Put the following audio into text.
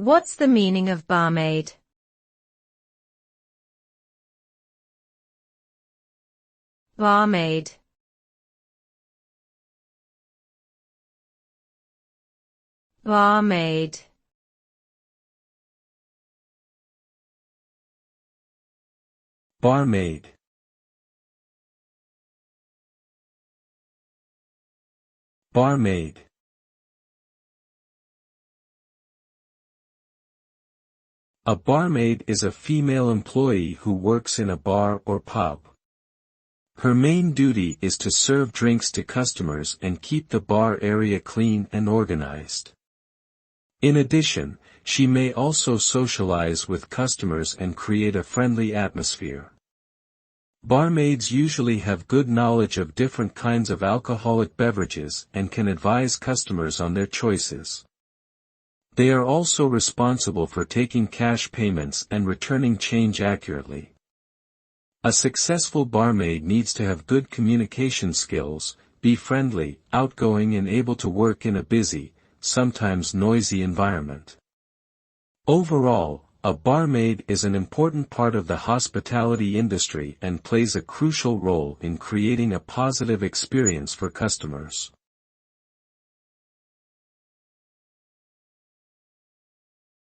What's the meaning of barmaid? Barmaid. Barmaid. Barmaid. Barmaid. A barmaid is a female employee who works in a bar or pub. Her main duty is to serve drinks to customers and keep the bar area clean and organized. In addition, she may also socialize with customers and create a friendly atmosphere. Barmaids usually have good knowledge of different kinds of alcoholic beverages and can advise customers on their choices. They are also responsible for taking cash payments and returning change accurately. A successful barmaid needs to have good communication skills, be friendly, outgoing and able to work in a busy, sometimes noisy environment. Overall, a barmaid is an important part of the hospitality industry and plays a crucial role in creating a positive experience for customers.